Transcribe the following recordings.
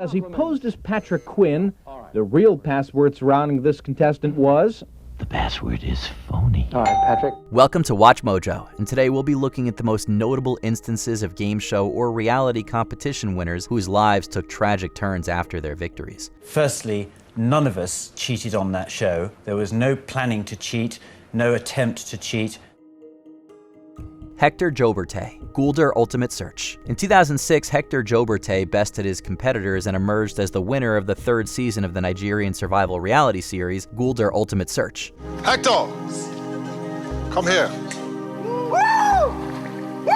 As he posed as Patrick Quinn, the real password surrounding this contestant was... The password is phony. All right, Patrick. Welcome to Watch Mojo, and today we'll be looking at the most notable instances of game show or reality competition winners whose lives took tragic turns after their victories. Firstly, none of us cheated on that show. There was no planning to cheat, no attempt to cheat. Hector Jobertay, Goulder Ultimate Search. In 2006, Hector Jobertay bested his competitors and emerged as the winner of the third season of the Nigerian survival reality series, Goulder Ultimate Search. Hector, come here. Woo! Woo!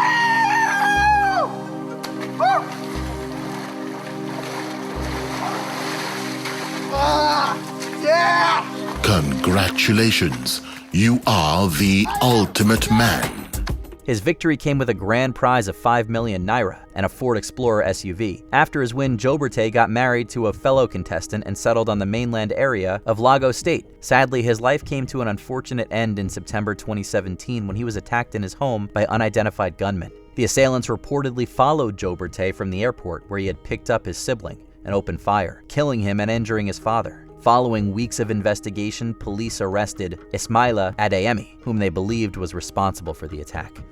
Woo! Yeah! Congratulations, you are the ultimate man. His victory came with a grand prize of 5 million naira and a Ford Explorer SUV. After his win, Jobertay got married to a fellow contestant and settled on the mainland area of Lagos State. Sadly, his life came to an unfortunate end in September 2017 when he was attacked in his home by unidentified gunmen. The assailants reportedly followed Jobertay from the airport where he had picked up his sibling and opened fire, killing him and injuring his father. Following weeks of investigation, police arrested Ismaila Adeyemi, whom they believed was responsible for the attack.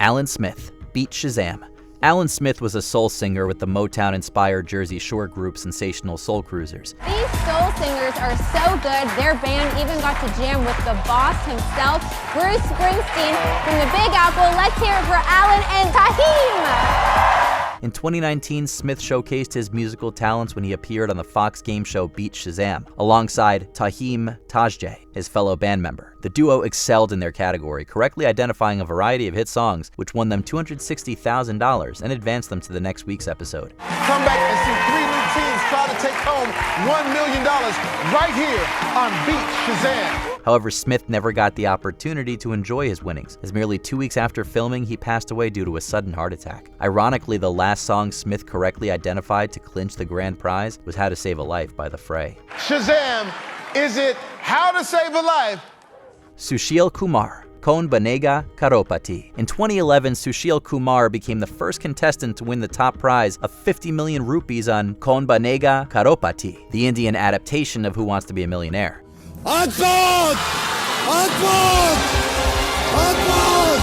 Alan Smith, Beat Shazam. Alan Smith was a soul singer with the Motown-inspired Jersey Shore group Sensational Soul Cruisers. These soul singers are so good, their band even got to jam with the boss himself, Bruce Springsteen. From the Big Apple, let's hear it for Alan and Taheem! In 2019, Smith showcased his musical talents when he appeared on the Fox game show Beat Shazam, alongside Taheem Tajay, his fellow band member. The duo excelled in their category, correctly identifying a variety of hit songs, which won them $260,000 and advanced them to the next week's episode. Come back and see 3 new teams try to take home $1 million right here on Beat Shazam. However, Smith never got the opportunity to enjoy his winnings, as merely 2 weeks after filming, he passed away due to a sudden heart attack. Ironically, the last song Smith correctly identified to clinch the grand prize was How to Save a Life by The Fray. Shazam, is it How to Save a Life? Sushil Kumar, Kaun Banega Crorepati. In 2011, Sushil Kumar became the first contestant to win the top prize of 50 million rupees on Kaun Banega Crorepati, the Indian adaptation of Who Wants to Be a Millionaire. Akbar! Akbar! Akbar!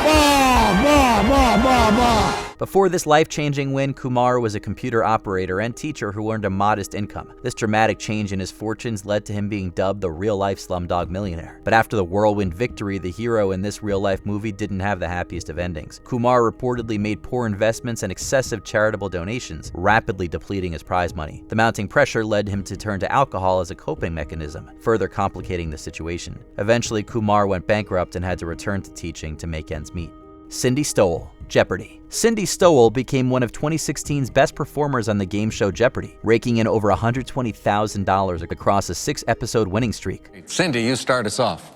Ma, ma, ma, ma, ma. Before this life-changing win, Kumar was a computer operator and teacher who earned a modest income. This dramatic change in his fortunes led to him being dubbed the real-life Slumdog Millionaire. But after the whirlwind victory, the hero in this real-life movie didn't have the happiest of endings. Kumar reportedly made poor investments and excessive charitable donations, rapidly depleting his prize money. The mounting pressure led him to turn to alcohol as a coping mechanism, further complicating the situation. Eventually, Kumar went bankrupt and had to return to teaching to make ends meet. Cindy Stowell, Jeopardy! Cindy Stowell became one of 2016's best performers on the game show Jeopardy, raking in over $120,000 across a 6-episode winning streak. Cindy, you start us off.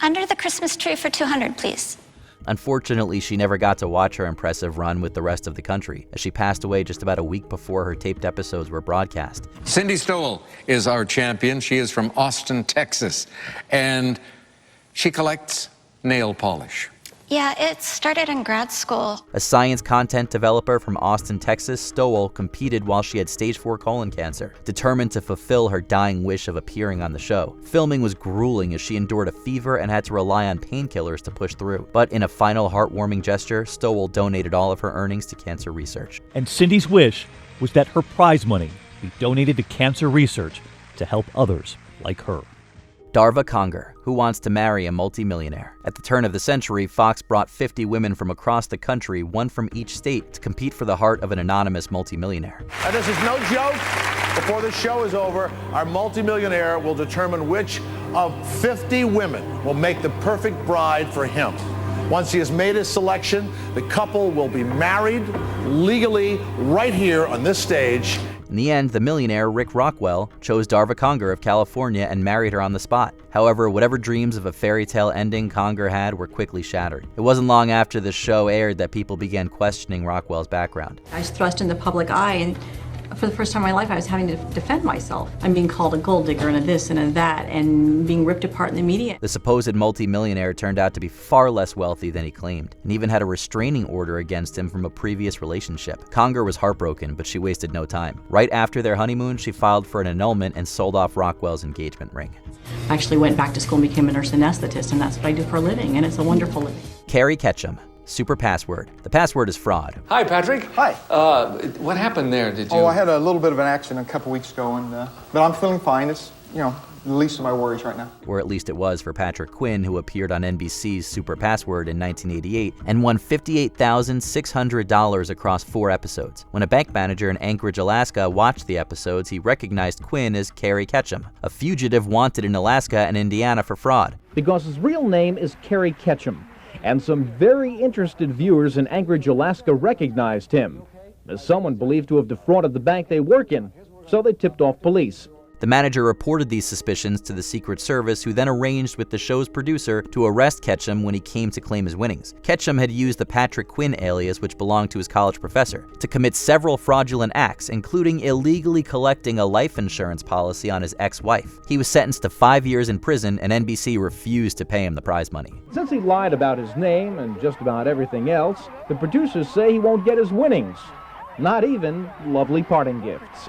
Under the Christmas tree for 200, please. Unfortunately, she never got to watch her impressive run with the rest of the country, as she passed away just about a week before her taped episodes were broadcast. Cindy Stowell is our champion. She is from Austin, Texas, and she collects nail polish. Yeah, it started in grad school. A science content developer from Austin, Texas, Stowell competed while she had stage 4 colon cancer, determined to fulfill her dying wish of appearing on the show. Filming was grueling as she endured a fever and had to rely on painkillers to push through. But in a final heartwarming gesture, Stowell donated all of her earnings to cancer research. And Cindy's wish was that her prize money be donated to cancer research to help others like her. Darva Conger, Who Wants to Marry a Multimillionaire. At the turn of the century, Fox brought 50 women from across the country, one from each state, to compete for the heart of an anonymous multimillionaire. And this is no joke. Before the show is over, our multimillionaire will determine which of 50 women will make the perfect bride for him. Once he has made his selection, the couple will be married legally right here on this stage. In the end, the millionaire, Rick Rockwell, chose Darva Conger of California and married her on the spot. However, whatever dreams of a fairy tale ending Conger had were quickly shattered. It wasn't long after the show aired that people began questioning Rockwell's background. I was thrust in the public eye, and For the first time in my life, I was having to defend myself. I'm being called a gold digger and a this and a that, and being ripped apart in the media. The supposed multimillionaire turned out to be far less wealthy than he claimed, and even had a restraining order against him from a previous relationship. Conger was heartbroken, but she wasted no time. Right after their honeymoon, she filed for an annulment and sold off Rockwell's engagement ring. I actually went back to school and became a nurse anesthetist, and that's what I do for a living, and it's a wonderful living. Carrie Ketchum. Super password. The password is fraud. Hi, Patrick. Hi. What happened there? Did you? Oh, I had a little bit of an accident a couple weeks ago, but I'm feeling fine. It's, the least of my worries right now. Or at least it was for Patrick Quinn, who appeared on NBC's Super Password in 1988 and won $58,600 across 4 episodes. When a bank manager in Anchorage, Alaska watched the episodes, he recognized Quinn as Carrie Ketchum, a fugitive wanted in Alaska and Indiana for fraud. Because his real name is Carrie Ketchum, and some very interested viewers in Anchorage, Alaska recognized him as someone believed to have defrauded the bank they work in, so they tipped off police. The manager reported these suspicions to the Secret Service, who then arranged with the show's producer to arrest Ketchum when he came to claim his winnings. Ketchum had used the Patrick Quinn alias, which belonged to his college professor, to commit several fraudulent acts, including illegally collecting a life insurance policy on his ex-wife. He was sentenced to 5 years in prison, and NBC refused to pay him the prize money. Since he lied about his name and just about everything else, the producers say he won't get his winnings. Not even lovely parting gifts.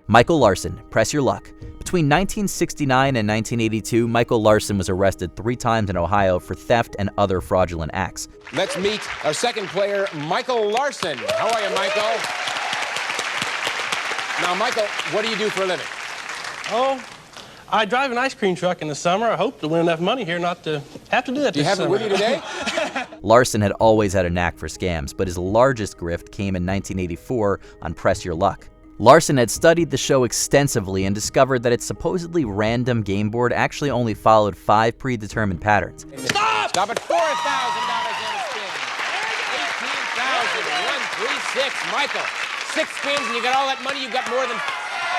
Michael Larson, press your luck. Between 1969 and 1982, Michael Larson was arrested 3 times in Ohio for theft and other fraudulent acts. Let's meet our second player, Michael Larson. How are you, Michael? Now, Michael, what do you do for a living? Oh, I drive an ice cream truck in the summer. I hope to win enough money here not to have to do that Do you this have summer. it with you today? Larson had always had a knack for scams, but his largest grift came in 1984 on Press Your Luck. Larson had studied the show extensively and discovered that its supposedly random game board actually only followed 5 predetermined patterns. Stop! Stop at $4,000 on a spin. 18,136. Michael, 6 spins and you got all that money. You got more than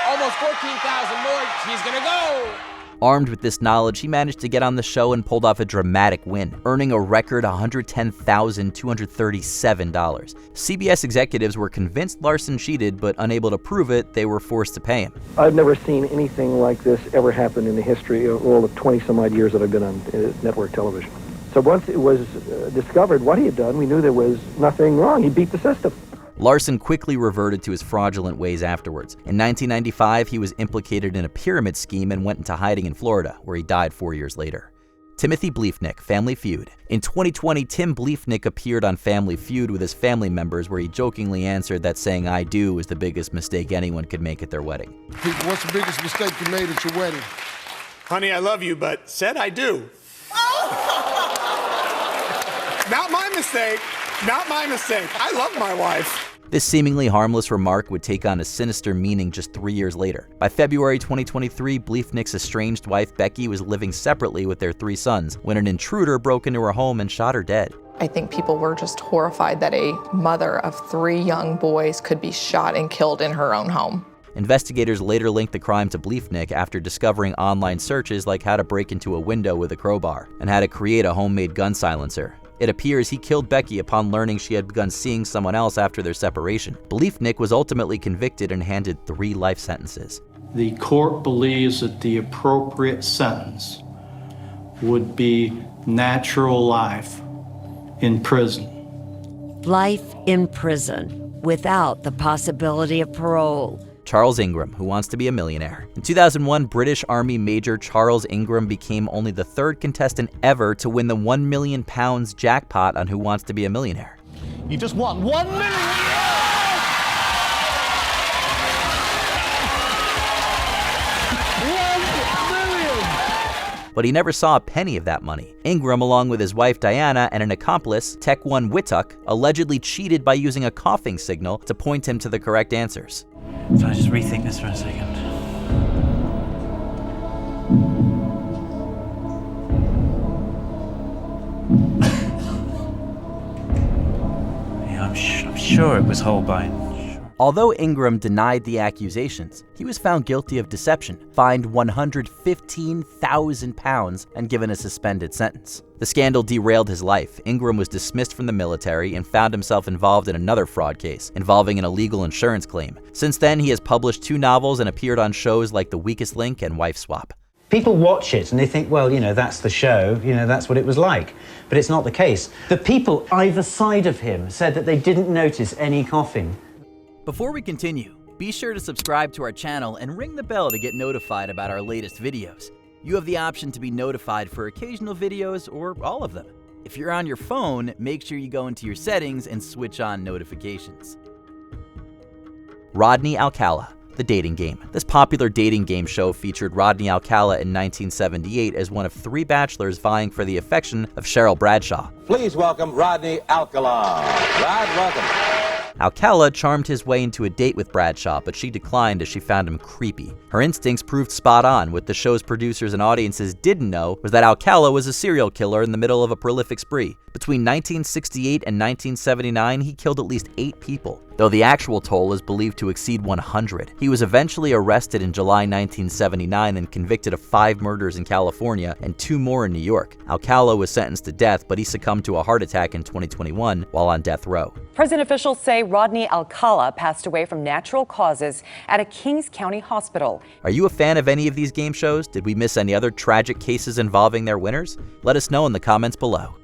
almost 14,000 more. She's gonna go. Armed with this knowledge, he managed to get on the show and pulled off a dramatic win, earning a record $110,237. CBS executives were convinced Larson cheated, but unable to prove it, they were forced to pay him. I've never seen anything like this ever happen in the history of all the 20-some-odd years that I've been on network television. So once it was discovered what he had done, we knew there was nothing wrong. He beat the system. Larson quickly reverted to his fraudulent ways afterwards. In 1995, he was implicated in a pyramid scheme and went into hiding in Florida, where he died 4 years later. Timothy Bleefnick, Family Feud. In 2020, Tim Bleefnick appeared on Family Feud with his family members, where he jokingly answered that saying "I do" was the biggest mistake anyone could make at their wedding. What's the biggest mistake you made at your wedding? Honey, I love you, but said I do. Not my mistake. Not my mistake. I love my wife. This seemingly harmless remark would take on a sinister meaning just 3 years later. By February 2023, Bleefnick's estranged wife Becky was living separately with their 3 sons when an intruder broke into her home and shot her dead. I think people were just horrified that a mother of 3 young boys could be shot and killed in her own home. Investigators later linked the crime to Bleefnick after discovering online searches like how to break into a window with a crowbar and how to create a homemade gun silencer. It appears he killed Becky upon learning she had begun seeing someone else after their separation. Bleefnick was ultimately convicted and handed 3 life sentences. The court believes that the appropriate sentence would be natural life in prison. Life in prison without the possibility of parole. Charles Ingram, Who Wants to Be a Millionaire. In 2001, British Army Major Charles Ingram became only the 3rd contestant ever to win the £1 million jackpot on Who Wants to Be a Millionaire. You just won $1 million! But he never saw a penny of that money. Ingram, along with his wife Diana and an accomplice, Tequan Wittuck, allegedly cheated by using a coughing signal to point him to the correct answers. So I just rethink this for a second. Yeah, I'm sure it was Holbein. Although Ingram denied the accusations, he was found guilty of deception, fined £115,000, and given a suspended sentence. The scandal derailed his life. Ingram was dismissed from the military and found himself involved in another fraud case involving an illegal insurance claim. Since then, he has published 2 novels and appeared on shows like The Weakest Link and Wife Swap. People watch it and they think, well, that's the show, that's what it was like. But it's not the case. The people either side of him said that they didn't notice any coughing. Before we continue, be sure to subscribe to our channel and ring the bell to get notified about our latest videos. You have the option to be notified for occasional videos or all of them. If you're on your phone, make sure you go into your settings and switch on notifications. Rodney Alcala, The Dating Game. This popular dating game show featured Rodney Alcala in 1978 as one of 3 bachelors vying for the affection of Cheryl Bradshaw. Please welcome Rodney Alcala. Rod, welcome. Alcala charmed his way into a date with Bradshaw, but she declined as she found him creepy. Her instincts proved spot on. What the show's producers and audiences didn't know was that Alcala was a serial killer in the middle of a prolific spree. Between 1968 and 1979, he killed at least 8 people, though the actual toll is believed to exceed 100. He was eventually arrested in July 1979 and convicted of 5 murders in California and 2 more in New York. Alcala was sentenced to death, but he succumbed to a heart attack in 2021 while on death row. Prison officials say Rodney Alcala passed away from natural causes at a Kings County hospital. Are you a fan of any of these game shows? Did we miss any other tragic cases involving their winners? Let us know in the comments below.